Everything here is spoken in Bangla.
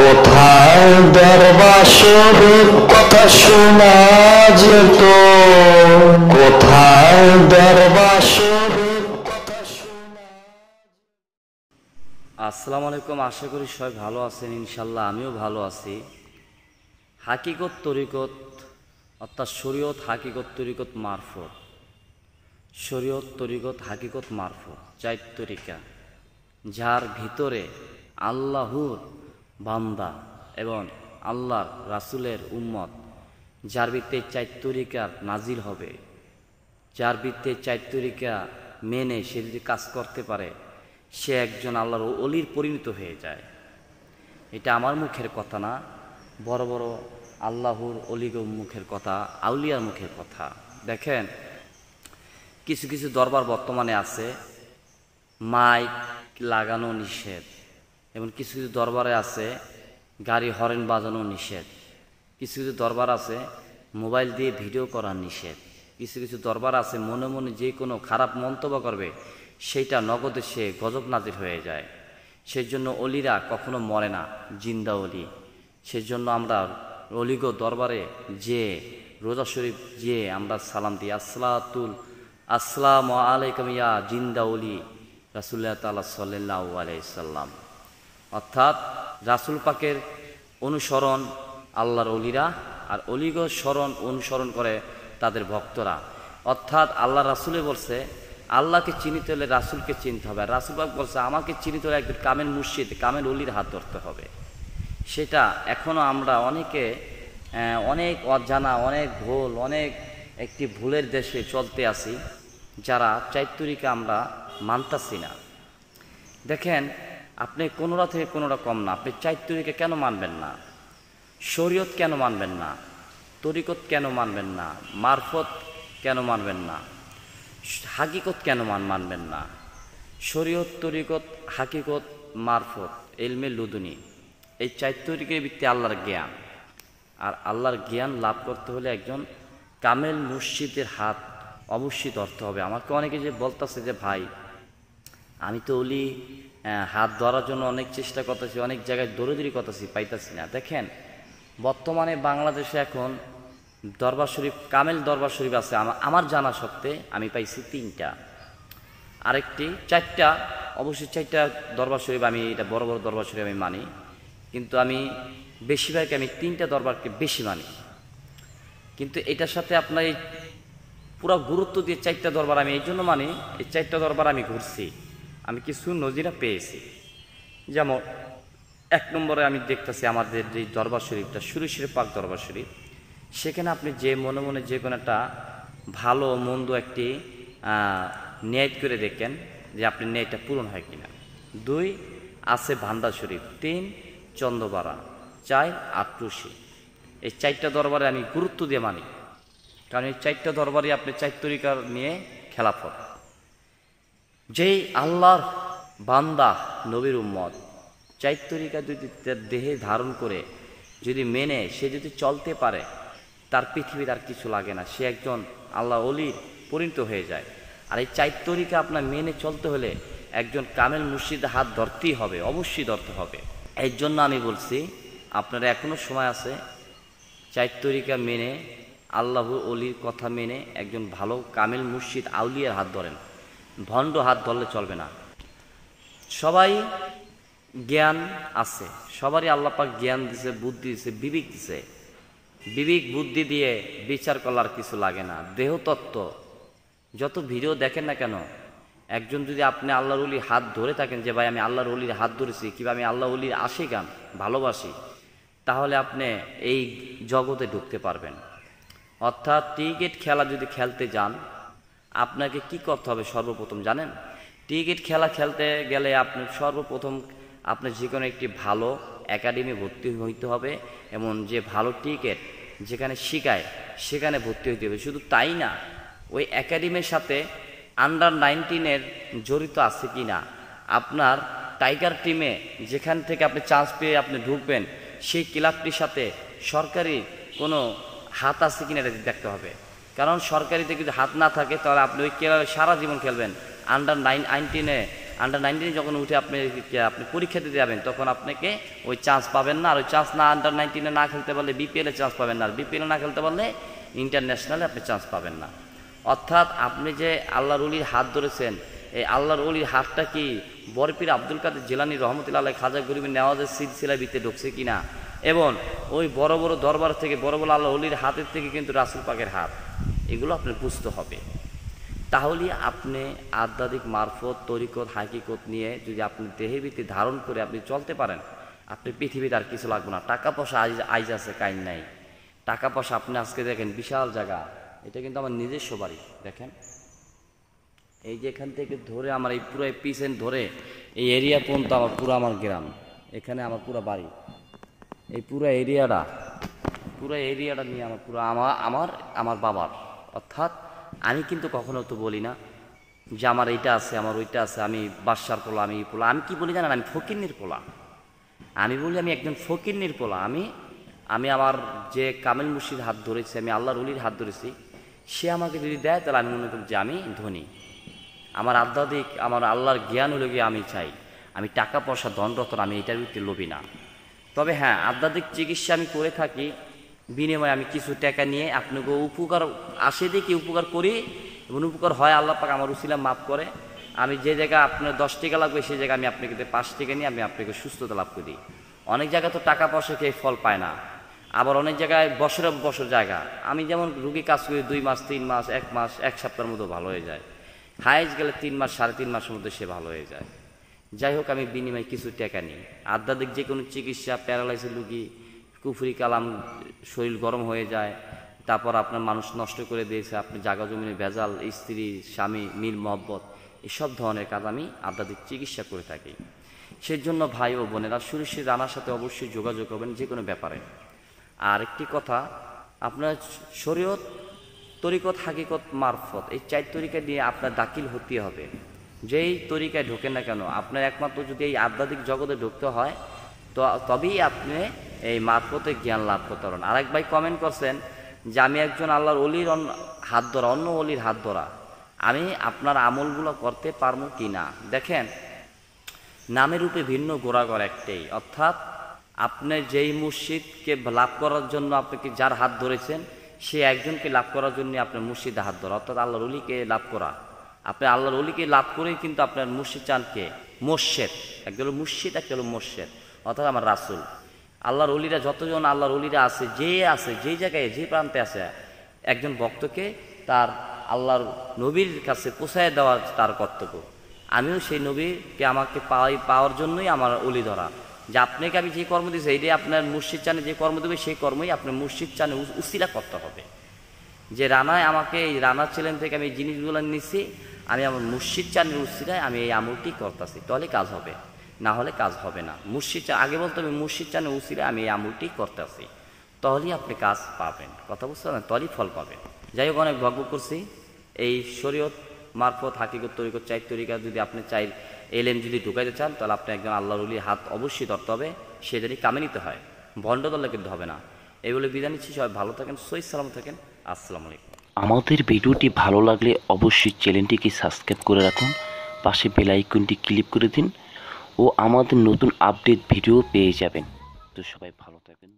কোথায় দরবাসরের কথা শোনা যেত, কোথায় দরবাসরের কথা শোনা। আসসালামু আলাইকুম। আশা করি সবাই ভালো আছেন, ইনশাল্লাহ আমিও ভালো আছি। হাকিকত তরিকত অর্থাৎ শরীয়ত হাকিকত তরিকত মারফত, শরীয়ত তরিকত হাকিকত মারফত, চার তরিকা, যার ভিতরে আল্লাহর বান্দা এবং আল্লাহর রাসূলের উম্মত, যার ভিত্তিতে চার তরিকার নাজিল হবে, যার ভিত্তিতে চার তরিকা মেনে সে যদি কাজ করতে পারে, সে একজন আল্লাহর অলির পরিণত হয়ে যায়। এটা আমার মুখের কথা না, বড় বড় আল্লাহর অলিগো মুখের কথা, আউলিয়ার মুখের কথা। দেখেন, কিছু কিছু দরবার বর্তমানে আছে মাইক লাগানো নিষেধ, এবং কিছু কিছু দরবারে আছে গাড়ি হরেন বাজানো নিষেধ, কিছু কিছু দরবার আছে মোবাইল দিয়ে ভিডিও করা নিষেধ, কিছু কিছু দরবার আছে মনে মনে যে কোনো খারাপ মন্তব্য করবে সেইটা নগদে সে গজব নাজির হয়ে যায়। সেই জন্য অলিরা কখনো মরে না, জিন্দা অলি। সেজন্য আমরা অলিগো দরবারে যে রোজা শরীফ যে আমরা সালাম দিই, আসসালামু আলাইকুম ইয়া জিন্দা অলি রাসূলুল্লাহ তাআলা সাল্লাল্লাহু আলাইহি সাল্লাম। অর্থাৎ রাসূল পাকের অনুসরণ আল্লাহর অলিরা, আর অলিগো অনুসরণ করে তাদের ভক্তরা। অর্থাৎ আল্লাহ রাসূলে বলছে আল্লাহকে চিনিতে হলে রাসূলকে চিনতে হবে, আর রাসূল পাক বলছে আমাকে চিনিতে হলে একজন কামেল মুর্শিদ, কামেল অলির হাত ধরতে হবে। সেটা এখনও আমরা অনেকে অনেক অজানা, অনেক ভুল, অনেক একটি ভুলের দেশে চলতে আছি, যারা চার তরিকা আমরা মানতাছি না। দেখেন, আপনি কোনোটা থেকে কোনোটা কম না, আপনি চার তরিকা কেন মানবেন না? শরীয়ত কেন মানবেন না? তরিকত কেন মানবেন না? মারফত কেন মানবেন না? হাকিকত কেন মানবেন না? শরীয়ত, তরিকত, হাকিকত, মারফত, ইলমে লুদুনি, এই চার তরিকার ভিত্তি আল্লাহর জ্ঞান। আর আল্লাহর জ্ঞান লাভ করতে হলে একজন কামেল মুর্শিদের হাত অবশ্যই ধরতে হবে। আমাকে অনেকে যে বলতেছে যে ভাই আমি তো অলি হাত ধরার জন্য অনেক চেষ্টা করতেছি, অনেক জায়গায় দৌড়াদৌড়ি করতেছি, পাইতেছি না। দেখেন, বর্তমানে বাংলাদেশে এখন দরবার শরীফ, কামেল দরবার শরীফ আছে আমার জানা সত্ত্বে আমি পাইছি 3টা, আরেকটি 4টা, অবশ্যই 4টা দরবার শরীফ আমি, এটা বড় বড় দরবার শরীফ আমি মানি, কিন্তু আমি বেশিরভাগ আমি 3টা দরবারকে বেশি মানি। কিন্তু এটার সাথে আপনার এই পুরো গুরুত্ব দিয়ে 4টা দরবার আমি এই জন্য মানি, এই 4টা দরবার আমি ঘুরছি, আমি কিছু নজিরা পেয়েছি। যেমন 1 নম্বরে আমি দেখতেছি আমাদের যে দরবার শরীফটা সুরেশ্বর পাক দরবার শরীফ, সেখানে আপনি যে মনে মনে যে কোনো একটা ভালো মন্দ একটি নিয়ত করে দেখেন যে আপনি নিয়তটা পূরণ হয় কিনা। 2 আছে ভান্ডার শরীফ, 3 চন্দ্রপাড়া, 4 আটরশি। এই 4টা দরবারে আমি গুরুত্ব দিয়ে মানি, কারণ এই 4টা দরবারে আপনি 4 তরিকার নিয়ে খেলাফত। যেই আল্লাহর বান্দা নবীর উম্মত 4 তরিকা যদি দেহে ধারণ করে যদি মেনে সে যদি চলতে পারে, তার পৃথিবীর আর কিছু লাগে না, সে একজন আল্লাহ অলির পরিণত হয়ে যায়। আর এই 4 তরিকা আপনার মেনে চলতে হলে একজন কামেল মুর্শিদের হাত ধরতেই হবে, অবশ্যই ধরতে হবে। এর জন্য আমি বলছি আপনারা এখনো সময় আছে, 4 তরিকা মেনে আল্লাহ অলির কথা মেনে একজন ভালো কামেল মুর্শিদ আউলিয়ার হাত ধরেন, ভণ্ড হাত ধরলে চলবে না। সবাই জ্ঞান আছে, সবারই আল্লাহ পাক জ্ঞান দিছে, বুদ্ধি দিছে, বিবেক দিছে। বিবেক বুদ্ধি দিয়ে বিচার করার কিছু লাগে না। দেহতত্ত্ব যত ভিডিও দেখেন না কেন, একজন যদি আপনি আল্লাহর অলির হাত ধরে থাকেন যে ভাই আমি আল্লাহর অলির হাত ধরেছি, কিংবা আমি আল্লাহ অলির আশিকান ভালোবাসি, তাহলে আপনি এই জগতে ঢুকতে পারবেন। অর্থাৎ ক্রিকেট খেলা যদি খেলতে যান, আপনাকে কি করতে হবে সর্বপ্রথম জানেন? ক্রিকেট খেলা খেলতে গেলে আপনি সর্বপ্রথম আপনার যে কোনো একটি ভালো একাডেমি ভর্তি হইতে হবে, এবং যে ভালো ক্রিকেট যেখানে শেখায় সেখানে ভর্তি হইতে হবে। শুধু তাই না, ওই একাডেমির সাথে আন্ডার 19 জড়িত আছে কি না, আপনার টাইগার টিমে যেখান থেকে আপনি চান্স পেয়ে আপনি ঢুকবেন, সেই ক্লাবটির সাথে সরকারি কোনো হাত আছে কিনা এটা দেখতে হবে। কারণ সরকারিতে যদি হাত না থাকে তাহলে আপনি ওই ক্লাবে সারা জীবন খেলবেন, আন্ডার 19 আন্ডার-19 যখন উঠে আপনি পরীক্ষা দিতে যাবেন, তখন আপনাকে ওই চান্স পাবেন না। আর ওই চান্স না আন্ডার-19 না খেলতে পারলে বিপিএলে চান্স পাবেন না, আর বিপিএলে না খেলতে পারলে ইন্টারন্যাশনালে আপনি চান্স পাবেন না। অর্থাৎ আপনি যে আল্লাহর ওলির হাত ধরেছেন, এই আল্লাহর ওলির হাতটা কি বরপীর আব্দুল কাদের জিলানী রহমতুল্লাহ আলাইহি খাজা গরিবের নেওয়াজের সিলসিলার ভিতরে ঢুকছে কিনা, এবং ওই বড় বড় দরবার থেকে বড় বড় আল্লাহ ওলির হাতের থেকে কিন্তু রাসূল পাকের হাত, এগুলো আপনার বুঝতে হবে। তাহলে আপনি আধ্যাত্মিক মারফত, তরিকত, হাকিকত নিয়ে যদি আপনি দেহের ভিত্তি ধারণ করে আপনি চলতে পারেন, আপনি পৃথিবীতে আর কিছু লাগবে না। টাকা পয়সা আইজ আছে, কাইন নাই। টাকা পয়সা আপনি আজকে দেখেন বিশাল জায়গা, এটা কিন্তু আমার নিজস্ব বাড়ি। দেখেন এই যে এখান থেকে ধরে আমার এই পুরো পিছন ধরে এই এরিয়া পর্যন্ত আমার পুরো আমার গ্রাম, এখানে আমার পুরো বাড়ি, এই পুরো এরিয়াটা নিয়ে আমার পুরো আমার বাবার। অর্থাৎ আমি কিন্তু কখনো তো বলি না যে আমার এইটা আছে, আমার ওইটা আছে, আমি বাদশার পোলা, আমি পোলা। আমি কি বলি জানেন? আমি ফকিন্নির পোলা। আমি বলি আমি একজন ফকিন্নির পোলা। আমি আমার যে কামেল মুর্শিদ হাত ধরেছি, আমি আল্লাহর ওলির হাত ধরেছি, সে আমাকে যদি দেয় তাহলে আমি মনে করি যে আমি ধনী। আমার আধ্যাত্মিক, আমার আল্লাহর জ্ঞান হলে গিয়ে আমি চাই, আমি টাকা পয়সা ধনরতন আমি এটার ভিত্তি লোভী না। তবে হ্যাঁ, আধ্যাত্মিক চিকিৎসা আমি করে থাকি, বিনিময়ে আমি কিছু টাকা নিয়ে আপনাকে উপকার আসে দেখি উপকার করি, এবং উপকার হয় আল্লাহ পাক আমার উসিলা মাফ করে। আমি যে জায়গায় আপনার 10 টাকা লাগবে সেই জায়গায় আমি আপনাকে 5 টাকা নিয়ে আমি আপনাকে সুস্থতা লাভ করি। অনেক জায়গায় তো টাকা পয়সা খেয়ে ফল পায় না, আবার অনেক জায়গায় বছরের বছর জায়গা। আমি যেমন রুগী কাজ করি 2 মাস, 3 মাস, 1 মাস, 1 সপ্তাহের মতো ভালো হয়ে যায়। হাইজ গেলে 3 মাস, 3.5 মাসের মধ্যে সে ভালো হয়ে যায়। যাই হোক, আমি বিনিময়ে কিছু টাকা নিই। আধ্যাত্মিক যে কোনো চিকিৎসা, প্যারালাইসিস রুগী, কুফরি কালাম, শরীর গরম হয়ে যায়, তারপর আপনার মানুষ নষ্ট করে দিয়েছে, আপনি জাগা জমিনে ভেজাল, স্ত্রী স্বামী মিল মহব্বত, এসব ধরনের কাজ আমি আধ্যাত্মিক চিকিৎসা করে থাকি। সেই জন্য ভাই ও বোনেরা, সুরশির রানার সাথে অবশ্যই যোগাযোগ করবেন যে কোনো ব্যাপারে। আর একটি কথা, আপনার শরীয়ত, তরিকত, হাকিকত, মারফত, এই 4 তরিকা দিয়ে আপনার দাখিল হতে হবে। যেই তরিকায় ঢোকেন না কেন, আপনার একমাত্র যদি এই আধ্যাত্মিক জগতে ঢুকতে হয়, তো তবেই আপনি এই মারফতে জ্ঞান লাভ করতে পারেন। আরেক ভাই কমেন্ট করছেন যে আমি একজন আল্লাহর অলির হাত ধরা, অন্য অলির হাত ধরা, আমি আপনার আমলগুলো করতে পারবো কি না? দেখেন, নামের রূপে ভিন্ন, গোড়াগড় একটাই। অর্থাৎ আপনি যেই মুর্শিদকে লাভ করার জন্য আপনাকে যার হাত ধরেছেন, সে একজনকে লাভ করার জন্য আপনার মুর্শিদে হাত ধরা, অর্থাৎ আল্লাহর অলিকে লাভ করা। আপনি আল্লাহর অলিকে লাভ করেই কিন্তু আপনার মুর্শিদ চানকে, মোর্শেদ, একটা হলো মুর্শিদ, একটা হলো মোর্শেদ, অর্থাৎ আমার রাসূল। আল্লাহর অলিরা যতজন আল্লাহর অলিরা আছে, যেই জায়গায় যে প্রান্তে আছে, একজন ভক্তকে তার আল্লাহর নবীর কাছে পৌঁছায় দেওয়া তার কর্তব্য। আমিও সেই নবীকে আমাকে পাওয়ার জন্যই আমার অলি ধরা, যে আপনাকে আমি যে কর্ম দিয়েছি, এইটাই আপনার মুর্শিদ চানে যে কর্ম দেবে, সেই কর্মই আপনার মুর্শিদ চানে উসিলা করতে হবে। যে রানায় আমাকে, এই রানার ছেলেন থেকে আমি এই জিনিসগুলো নিচ্ছি, আমি আমার মুর্শিদ চানের উসিলায় আমি এই আমলটি করতেছি, তাহলে কাজ হবে, না হলে কাজ হবে না। মুর্শিদ চান, আগে বলতে হবে মুর্শিদ চানের উসিলায় আমি এই আমলটি করতেছি, তাহলেই আপনি কাজ পাবেন। কথা বুঝতে পারেন? তাহলেই ফল পাবেন। যাই হোক, অনেক গর্ব করছি। এই শরীয়ত, মারফত, হাকিকত, তরিকত, 4 তরিকা যদি আপনি এলেন যদি ঢুকাইতে চান, তাহলে আপনি একজন আল্লাহর ওলির হাত অবশ্যই ধরতে হবে, সে যদি কামে নিতে হয়, ভণ্ড দলে কিন্তু হবে না। এই বলে বিদায় নিচ্ছি। সবাই ভালো থাকেন, সহিহ সালামত থাকেন। আসসালামু আলাইকুম। আমাদের ভিডিওটি ভালো লাগলে অবশ্যই চ্যানেলটিকে সাবস্ক্রাইব করে রাখুন, পাশে বেল আইকনটি ক্লিক করে দিন ও আমাদের নতুন আপডেট ভিডিও পেয়ে যাবেন। তো সবাই ভালো থাকবেন।